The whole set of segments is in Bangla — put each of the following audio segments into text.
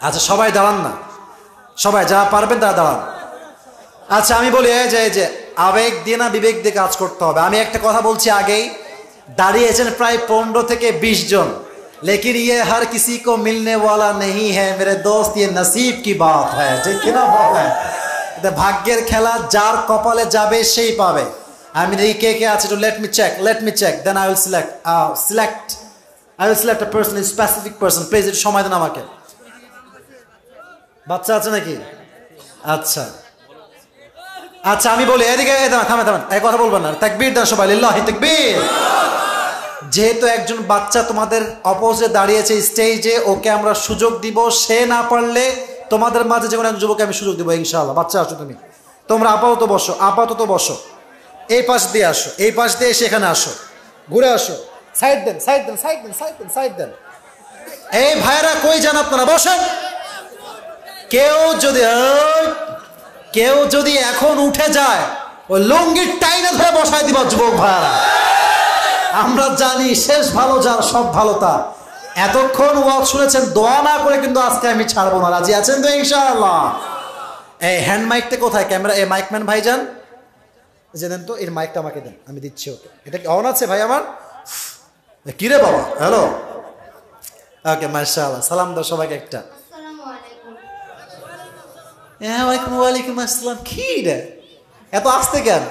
আচ্ছা সবাই দাঁড়ান না, সবাই যারা পারবেন তারা দাঁড়ান। আচ্ছা আমি বলি যে আবেগ দিয়ে না বিবেক দিয়ে কাজ করতে হবে। আমি একটা কথা বলছি আগেই, দাঁড়িয়েছেন প্রায় 15 থেকে 20 জন, लेकिन ये हर किसी को मिलने वाला नहीं है मेरे दोस्त, ये नसीब की बात है। ঠিক কিনা বলেন? এটা ভাগ্যের খেলা, যার কপালে যাবে সেই পাবে। আমি দেখি কে কে আছে, let me check, then I will select a person, a specific person. Please একটু সময় দেন আমাকে। বাচ্চা আছে নাকি? আচ্ছা আচ্ছা আমি বলি, এদিকে থামেন, এই কথা বলবেন না, তাকবীর দেন সবাই, লিল্লাহি তাকবীর। যেহেতু একজন বাচ্চা তোমাদের অপোজিটে দাঁড়িয়েছে স্টেজে, ওকে আমরা সুযোগ দিব। সে না পারলে তোমাদের মাঝে যে কোনো একজন যুবককে আমি সুযোগ দিব ইনশাআল্লাহ। বাচ্চা আসো, তোমরা আপাতত বসো, এই পাশ দিয়ে আসো, এই পাশ দিয়ে এসে এখানে আসো, ঘুরে আসো, সাইড দেন। এই ভাইরা কই যান আপনারা? বসেন। কেউ যদি এখন উঠে যায়, ওই লুঙ্গির টাইনে ধরে বসাই দিবা যুবক ভাইরা। আমরা জানি শেষ ভালো যার সব ভালো তার। এতক্ষণ ওয়াজ শুনেছেন, দোয়া না করে কিন্তু আজকে আমি ছাড়বো না। রাজি আছেন তো ইনশাআল্লাহ? এই হ্যান্ড মাইকটা কোথায়? ক্যামেরা, এই মাইকম্যান ভাইজান যে দেন তো, এর মাইকটা আমাকে দেন, আমি দিচ্ছি ওকে। এটা কি অন আছে ভাই আমার? কিরে বাবা, হ্যালো, ওকে মাশাআল্লাহ। সালাম দাও সবাইকে একটা। ওয়ালাইকুম আসসালাম। কি রে এত আসতে কেন?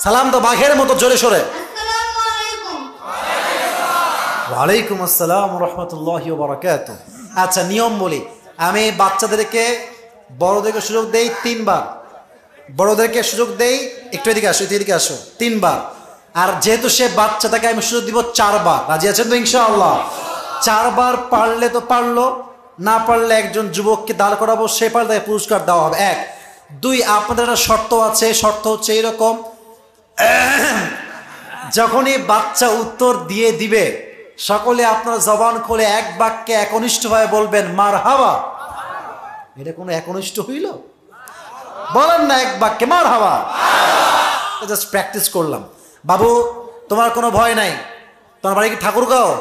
সালাম দাও বাঘের মতো জোরে সোরে। ওয়ালাইকুম আসসালাম রহমতুল্লাহি ওয়া বারাকাতুহু। আচ্ছা নিয়ম বলি, আমি বাচ্চাদেরকে বড়দেরকে সুযোগ দেই 3 বার, বড়দেরকে সুযোগ দেই, একটু এদিকে আসো 3 বার। আর যেহেতু সে বাচ্চা, তাকে আমি সুযোগ দিব 4 বার। রাজি আছেন তো ইনশাআল্লাহ? 4 বার পারলে তো পারলো, না পারলে একজন যুবককে দাঁড় করাবো, সে পারলে তাকে পুরস্কার দেওয়া হবে। 1 2 আপনাদের একটা শর্ত আছে, শর্ত হচ্ছে এইরকম, যখনই বাচ্চা উত্তর দিয়ে দিবে, সকলে আপনার জবান খুলে এক বাক্যে একনিষ্ঠভাবে বলবেন মারহাবা। এটা কোনো একনিষ্ঠ হইল? বলেন না এক বাক্যে মারহাবা। জাস্ট প্র্যাকটিস করলাম। বাবু তোমার কোনো ভয় নাই, তোমার বাড়ি কি ঠাকুরগাঁও?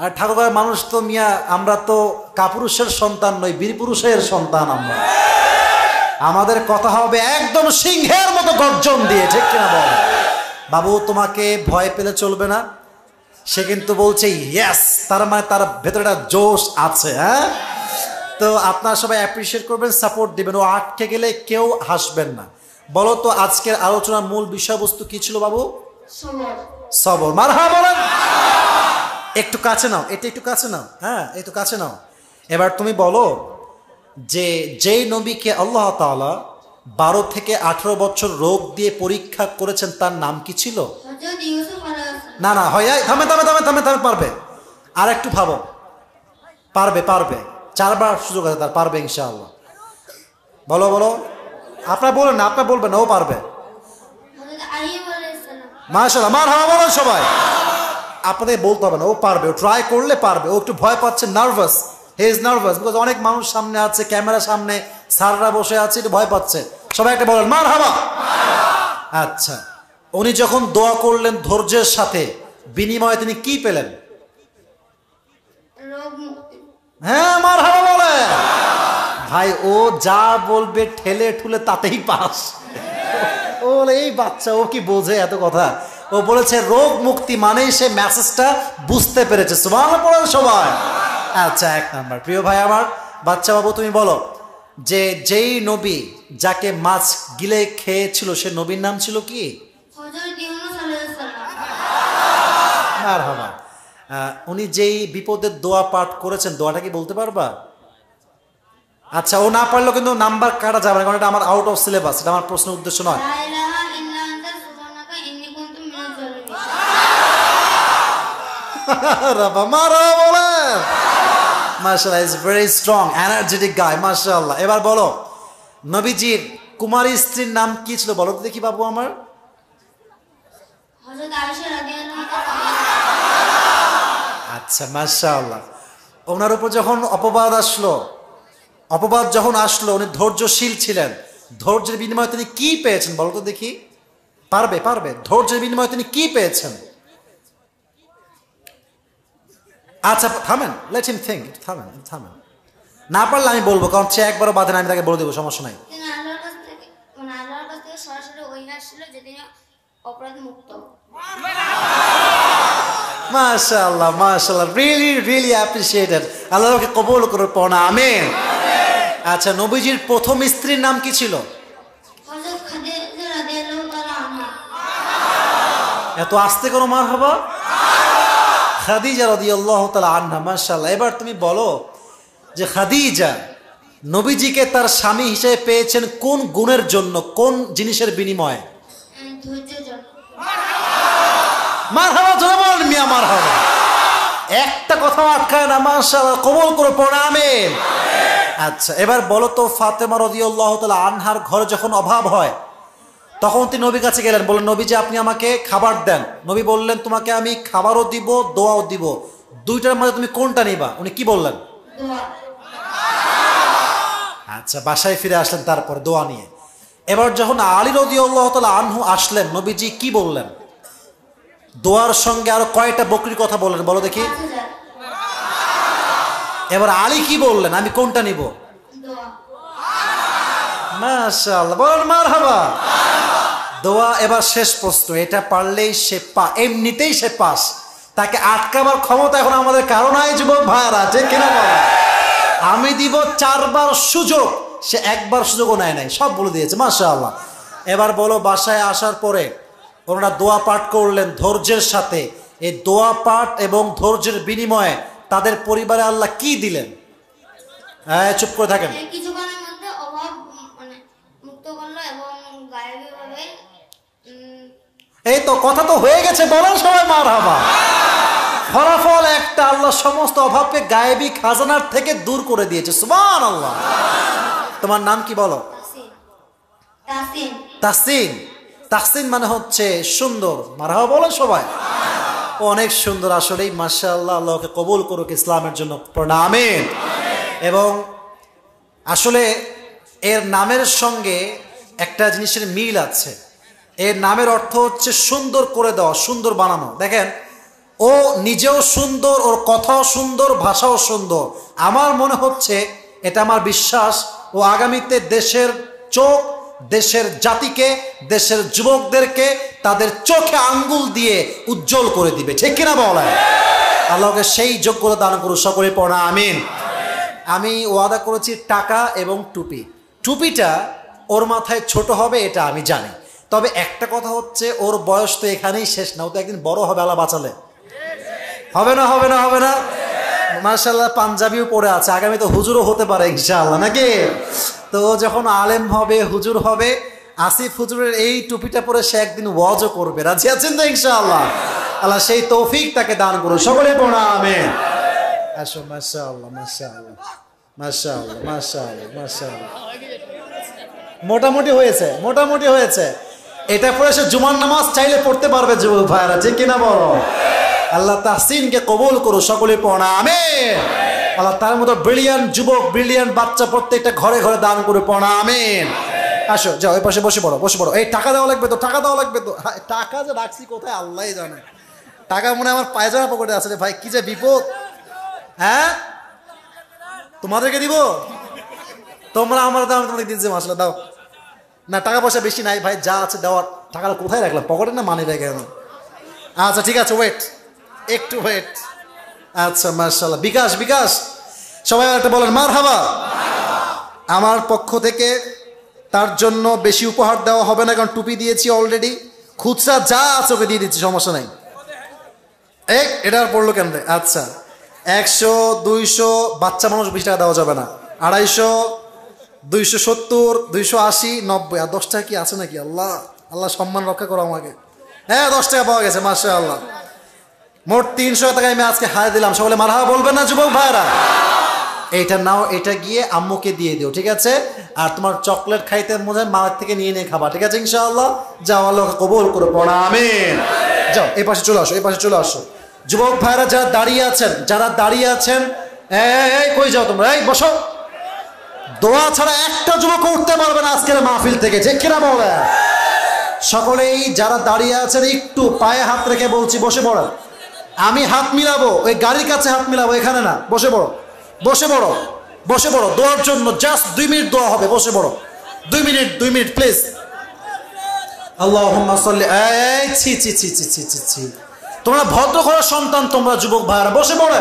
আর ঠাকুরগাঁওয়ের মানুষ তো মিয়া, আমরা তো কাপুরুষের সন্তান নই, বীরপুরুষের সন্তান আমরা। আমাদের কথা হবে একদম সিংহের মতো গর্জন দিয়ে, ঠিক কিনা বল? বাবু তোমাকে ভয় পেলে চলবে না। সে কিন্তু বলছে ইয়েস, তার মানে তার ভেতরে একটা জোশ আছে। হ্যাঁ, তো আপনারা সবাই অ্যাপ্রিসিয়েট করবেন, সাপোর্ট দিবেন। ও আটকে গেলে কেউ হাসবেন না। বলো তো আজকের আলোচনার মূল বিষয়বস্তু কি ছিল বাবু? সবর। মারহাবা বলেন। একটু কাছে নাও, এটা একটু কাছে নাও। হ্যাঁ, এই তো কাছে নাও। এবার তুমি বলো যে যেই নবীকে আল্লাহ তাআলা 12 থেকে 18 বছর রোগ দিয়ে পরীক্ষা করেছেন, তার নাম কি ছিল? না হয়, থামে, পারবে। আর একটু ভাবো, পারবে 4 বার সুযোগ আছে তার, পারবে ইনশাআল্লাহ। বলো আপনারা বলেন না, আপনারা বলবেন না, ও পারবে। মাশাআল্লাহ, মারহাবা বলেন সবাই। আপনাদের বলতে হবে না, ও পারবে, ও ট্রাই করলে পারবে। ও একটু ভয় পাচ্ছে, nervous, he is nervous, because অনেক মানুষ সামনে আছে, ক্যামেরার সামনে স্যাররা বসে আছে, একটু ভয় পাচ্ছে। সবাই একটা বলেন মারহাবা। আচ্ছা, উনি যখন দোয়া করলেন ধৈর্যের সাথে, বিনিময়ে তিনি কি পেলেন? হ্যাঁ, মারহাবা বলেন। ভাই ও যা বলবে ঠেলে ঠুলে তাতেই পাস। ও এই বাচ্চা, ও কি বোঝে এত কথা? ও বলেছে রোগ মুক্তি, মানেই সে মেসেজটা বুঝতে পেরেছে। সুবহানাল্লাহ বলেন সবাই। আচ্ছা, 1 নাম্বার। প্রিয় ভাই আমার, বাচ্চা বাবু তুমি বলো যে যেই নবী যাকে মাছ গিলে খেয়েছিল, সে নবীর নাম ছিল কি? মারহাবা। উনি যেই বিপদের দোয়া পাঠ করেছেন, দোয়াটা কি বলতে পারবা? আচ্ছা, ও না পারলেও কিন্তু নাম্বার কাটা যাবে না, কারণ এটা আমার আউট অফ সিলেবাস, এটা আমার প্রশ্নের উদ্দেশ্য নয়। মাশাআল্লাহ, ইজ ভেরি স্ট্রং, এনার্জেটিক গাই, মাশাআল্লাহ। এবার বলো নবীজির কুমারী স্ত্রীর নাম কি ছিল? বলো তো দেখি বাবু আমার। আচ্ছা, মাশাআল্লাহ। ওনার উপর যখন অপবাদ যখন আসলো, উনি ধৈর্যশীল ছিলেন। ধৈর্যের বিনিময়ে তিনি কি পেয়েছেন বলো তো দেখি? পারবে। ধৈর্যের বিনিময়ে তিনি কি পেয়েছেন? আচ্ছা থামেন, লেট হিম থিঙ্ক, থামেন। না পারলে আমি বলবো, কারণ সে একবারও বাধে না, আমি তাকে বলে দেবো, সমস্যা নাই। আল্লাহর কাছ থেকে সরাসরি ওই আসছিল যে তিনি অপরাধ মুক্ত। মাশাআল্লাহ মাশাআল্লাহ, রিয়েলি অ্যাপ্রিশিয়েটেড। আল্লাহকে কবুল করে পড়া, আমিন। আচ্ছা, নবীজির প্রথম স্ত্রীর নাম কি ছিল? হযরত খাদিজা রাদিয়াল্লাহু তাআলা আনহা। এত আস্তে করো মারহাবা। খাদিজা রাদিয়াল্লাহু তাআলা আনহা, মাশাআল্লাহ। এবার তুমি বলো যে খাদিজা নবীজিকে তার স্বামী হিসেবে পেয়েছেন কোন গুণের জন্য, কোন জিনিসের বিনিময়ে? ধৈর্যের জন্য। মারহাবা, জোরে বলেন মিয়া মারহাবা। একটা কথা আটকায় না, মাশাআল্লাহ, কবুল করে পড়া, আমিন। আচ্ছা, এবার বলো তো, ফাতেমা রাদিয়াল্লাহু তাআলা আনহার ঘরে যখন অভাব হয় তখন তিনি নবীর কাছে গেলেন, বললেন নবী যে আপনি আমাকে খাবার দেন। নবী বললেন তোমাকে আমি খাবারও দিব, দোয়াও দিব, দুইটার মধ্যে তুমি কোনটা নিবা? উনি কি বললেন? দোয়া। আচ্ছা, বাসায় ফিরে আসলেন তারপর দোয়া নিয়ে। এবার যখন আলী রাদিয়াল্লাহু তাআলা আনহু আসলেন, নবীজি কি বললেন? দোয়ার সঙ্গে আরো কয়টা বকরির কথা বললেন বলো দেখি। এবার আলী কি বললেন? আমি কোনটা নিব? দোয়া। মাশাআল্লাহ, বলেন মারহাবা। দোয়া। এবার শেষ প্রশ্ন, এটা পারলেই সে এমনিতেই সে পাস, তাকে আটকাবার ক্ষমতা এখন আমাদের কারো নাই যুবক ভাইরা, ঠিক কিনা বলো? আমি দিব 4 বার সুযোগ, সে একবার সুযোগও নেয় নাই, সব বলে দিয়েছে, মাশাআল্লাহ। এবার বলো, বাসায় আসার পরে ওনারা দোয়া পাঠ করলেন ধৈর্যের সাথে, এই দোয়া পাঠ এবং ধৈর্যের বিনিময়ে তাদের পরিবারে আল্লাহ কি দিলেন? হ্যাঁ, চুপ করে থাকেন। কিছুক্ষণের মধ্যে অভাব মুক্ত করলো এবং গায়েবীভাবে এই তো কথা তো হয়ে গেছে, বলেন সবাই মারহাবা। ফলাফল একটা, আল্লাহ সমস্ত অভাবকে গায়েবী খাজানার থেকে দূর করে দিয়েছে, সুবহানাল্লাহ। তোমার নাম কি বলো? তাসিন। তাসিন। তাসিন মানে হচ্ছে সুন্দর, মারহাবা বলেন সবাই। অনেক সুন্দর আসলেই, মাশাআল্লাহ। আল্লাহকে কবুল করুক ইসলামের জন্য, আমিন। এবং আসলে এর নামের সঙ্গে একটা জিনিসের মিল আছে। এর নামের অর্থ হচ্ছে সুন্দর করে দেওয়া, সুন্দর বানানো। দেখেন, ও নিজেও সুন্দর, ওর কথাও সুন্দর, ভাষাও সুন্দর। আমার মনে হচ্ছে, এটা আমার বিশ্বাস, ও আগামীতে দেশের চোখ, দেশের জাতিকে, দেশের যুবকদেরকে তাদের চোখে আঙ্গুল দিয়ে উজ্জ্বল করে দিবে, ঠিক কিনা বলেন? আল্লাহকে সেই যোগ্যতা দান করুন, সকলে পড়া, আমিন। আমি ওয়াদা করেছি টাকা এবং টুপি। টুপিটা ওর মাথায় ছোট হবে, এটা আমি জানি। তবে একটা কথা হচ্ছে, ওর বয়স তো এখানেই শেষ না, ও তো একদিন বড় হবে, আল্লাহ বাঁচালে। হবে না? হবে না? হবে না? মাশাআল্লাহ, পাঞ্জাবিও পরে আছে, আগামী তো হুজুরও হতে পারে ইনশাআল্লাহ, নাকি? তো যখন আলেম হবে, হুজুর হবে, আসিফ হুজুরের এই টুপিটা পরে সে একদিন ওয়াজও করবে, রাজি আছেন তো ইনশাআল্লাহ? আল্লাহ সেই তৌফিক তাকে দান করুন, সকলে পড়া, আমিন। আসো, মাশাআল্লাহ মাশাআল্লাহ মাশাআল্লাহ মাশাআল্লাহ মাশাআল্লাহ। মোটামুটি হয়েছে, মোটামুটি হয়েছে। এটা পরে সে জুমার নামাজ চাইলে পড়তে পারবে যুবক ভাইরা, ঠিক কিনা বলো? আল্লাহ তাহসিনকে কবুল করো, সকলে পড়া, আমিন। আল্লাহ তার মতো ব্রিলিয়ান্ট যুবক, ব্রিলিয়ান্ট বাচ্চা প্রত্যেকটা ঘরে ঘরে দান করে পড়া, আমিন। আসো, যাও ওই পাশে বসে পড়ো, বসে পড়ো। এই টাকা দেওয়া লাগবে তো, টাকা দেওয়া লাগবে তো। টাকা যে রাখছি কোথায় আল্লাহই জানে। টাকা মনে আমার পায়জামা পকেটে আছে রে ভাই, কি যে বিপদ। হ্যাঁ, তোমাদেরকে দিব? তোমরা আমার দাও, আমি তোমাদের দিচ্ছি, মাসলা দাও না। টাকা পয়সা বেশি নাই ভাই, যা আছে দেওয়ার। টাকাটা কোথায় রাখলাম? পকেটে না মানি ব্যাগে? আচ্ছা ঠিক আছে, ওয়েট, একটু ওয়েট। আচ্ছা, মাশাআল্লাহ। বিকাশ, বিকাশ, সবাই একটা বলেন মারহাবা। আমার পক্ষ থেকে তার জন্য বেশি উপহার দেওয়া হবে না, কারণ টুপি দিয়েছি অলরেডি। খুচরা যা আছে ওকে দিয়ে দিচ্ছি, সমস্যা নাই। এটা আর পড়লো কেন রে? আচ্ছা, 100, 200, বাচ্চা মানুষ 20 টাকা দেওয়া যাবে না। 250, 270, 280, 90, আর 10 টাকা কি আছে নাকি? আল্লাহ, আল্লাহ সম্মান রক্ষা করো আমাকে। হ্যাঁ, 10 টাকা পাওয়া গেছে, মাশাআল্লাহ। মোট 300 টাকা আমি আজকে হায় দিলাম, সকলে মারহাবা বলবেন না যুবক ভাইরা? এইটা নাও, এটা গিয়ে আম্মুকে দিয়ে দিও, ঠিক আছে? আর তোমার চকলেট খাইতে মনে হয় মার থেকে নিয়ে নিয়ে খাবা, ঠিক আছে ইনশাআল্লাহ? যাও, আল্লাহ কবুল করে পড়া, আমিন। যাও, এই পাশে চলে আসো, এই পাশে চলে আসো। যুবক ভাইরা যারা দাঁড়িয়ে আছেন, যারা দাঁড়িয়ে আছেন, এই কই যাও তোমরা? এই বসো। দোয়া ছাড়া একটা যুবক উঠতে পারবে না আজকের মাহফিল থেকে, ঠিক কিনা বলে? সকলেই যারা দাঁড়িয়ে আছেন একটু পায়ে হাত রেখে বলছি, বসে পড়ো। আমি হাত মিলাবো, ওই গাড়ির কাছে হাত মিলাবো, এখানে না। বসে পড়ো, বসে পড়ো। বসে পড়ো দোয়ার জন্য, জাস্ট 2 মিনিট দোয়া হবে, বসে পড়ো 2 মিনিট প্লিজ। আল্লাহুম্মা সাল্লি, ছি ছি ছি ছি ছি ছি, তোমরা ভদ্র ঘরের সন্তান, তোমরা যুবক ভাইরা বসে পড়ো।